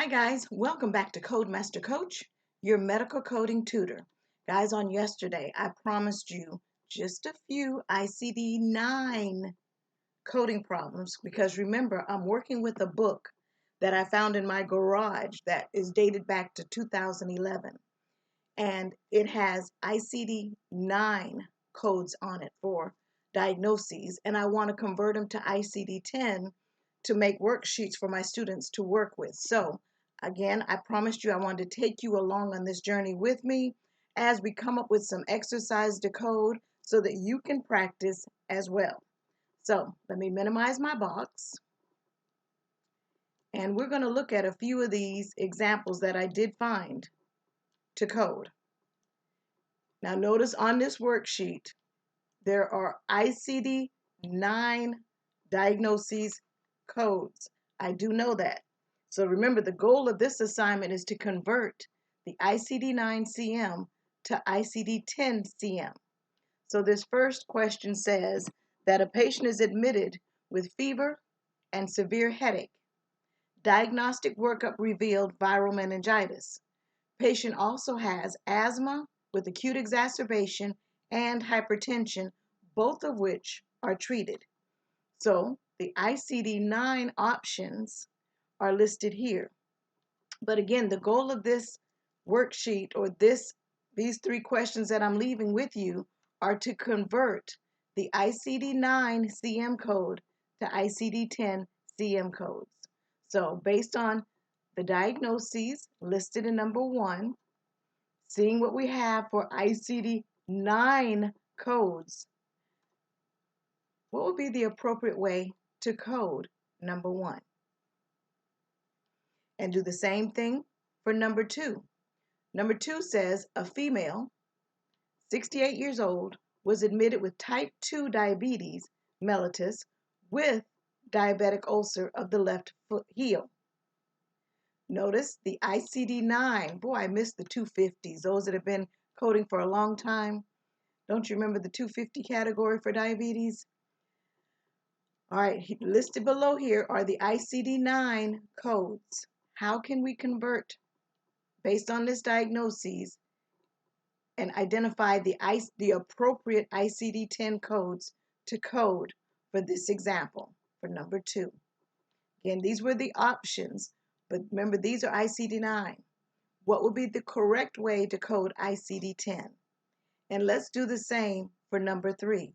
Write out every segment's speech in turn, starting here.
Hi guys, welcome back to Code Master Coach, your medical coding tutor. Guys, on yesterday I promised you just a few ICD-9 coding problems because remember I'm working with a book that I found in my garage that is dated back to 2011 and it has ICD-9 codes on it for diagnoses, and I want to convert them to ICD-10 to make worksheets for my students to work with. So again, I promised you I wanted to take you along on this journey with me as we come up with some exercise to code so that you can practice as well. So let me minimize my box. And we're going to look at a few of these examples that I did find to code. Now notice on this worksheet, there are ICD-9 diagnoses codes. I do know that. So remember, the goal of this assignment is to convert the ICD-9-CM to ICD-10-CM. So this first question says that a patient is admitted with fever and severe headache. Diagnostic workup revealed viral meningitis. Patient also has asthma with acute exacerbation and hypertension, both of which are treated. So the ICD-9 options are listed here. But again, the goal of this worksheet or these three questions that I'm leaving with you are to convert the ICD-9-CM code to ICD-10-CM codes. So based on the diagnoses listed in number 1, seeing what we have for ICD-9 codes, what would be the appropriate way to code number 1? And do the same thing for number 2. Number 2 says a female, 68 years old, was admitted with type 2 diabetes mellitus with diabetic ulcer of the left foot heel. Notice the ICD-9. Boy, I missed the 250s. Those that have been coding for a long time. Don't you remember the 250 category for diabetes? All right, listed below here are the ICD-9 codes. How can we convert based on this diagnosis and identify the appropriate ICD-10 codes to code for this example for number 2? Again, these were the options, but remember these are ICD-9. What would be the correct way to code ICD-10? And let's do the same for number 3.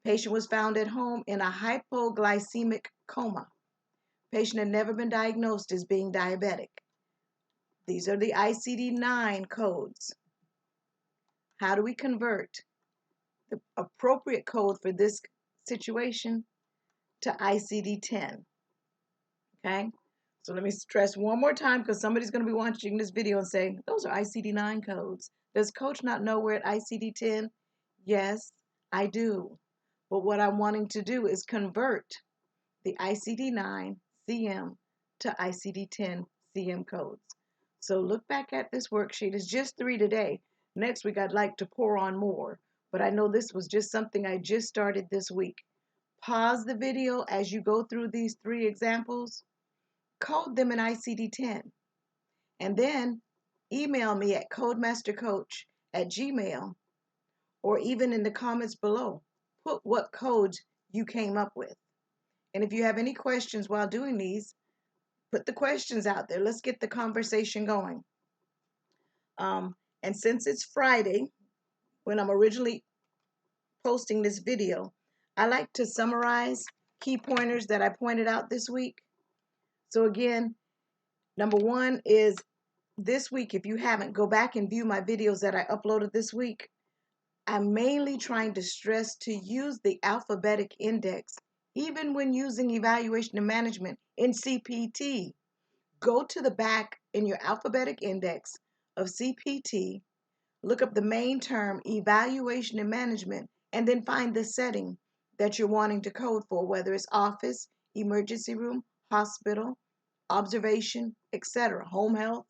Patient was found at home in a hypoglycemic coma. Patient had never been diagnosed as being diabetic. These are the ICD-9 codes. How do we convert the appropriate code for this situation to ICD-10? Okay, so let me stress one more time because somebody's going to be watching this video and say, those are ICD-9 codes. Does Coach not know we're at ICD-10? Yes, I do. But what I'm wanting to do is convert the ICD-9-CM to ICD-10-CM codes. So look back at this worksheet. It's just 3 today. Next week I'd like to pour on more, but I know this was just something I just started this week. Pause the video as you go through these 3 examples, code them in ICD-10, and then email me at codemastercoach@gmail.com, or even in the comments below, put what codes you came up with. And if you have any questions while doing these, put the questions out there. Let's get the conversation going. And since it's Friday, when I'm originally posting this video, I like to summarize key pointers that I pointed out this week. So again, number 1 is this week, if you haven't, go back and view my videos that I uploaded this week. I'm mainly trying to stress to use the alphabetic index, even when using evaluation and management in CPT. Go to the back in your alphabetic index of CPT, look up the main term, evaluation and management, and then find the setting that you're wanting to code for, whether it's office, emergency room, hospital, observation, etc., home health.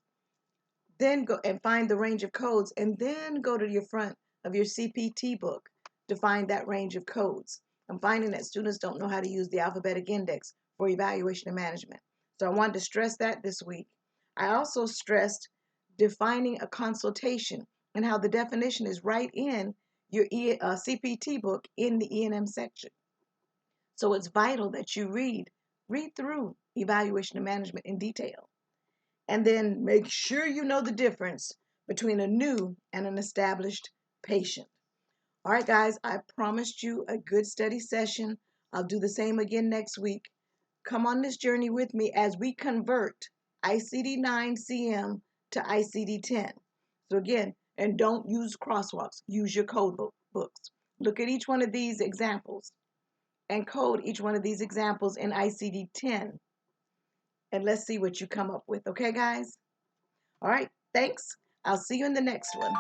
Then go and find the range of codes, and then go to your front of your CPT book to find that range of codes. I'm finding that students don't know how to use the alphabetic index for evaluation and management. So I wanted to stress that this week. I also stressed defining a consultation and how the definition is right in your CPT book in the E&M section. So it's vital that you read through evaluation and management in detail. And then make sure you know the difference between a new and an established patient. All right, guys, I promised you a good study session. I'll do the same again next week. Come on this journey with me as we convert ICD-9-CM to ICD-10. So again, and don't use crosswalks. Use your code books. Look at each one of these examples and code each one of these examples in ICD-10. And let's see what you come up with. Okay, guys? All right, thanks. I'll see you in the next one.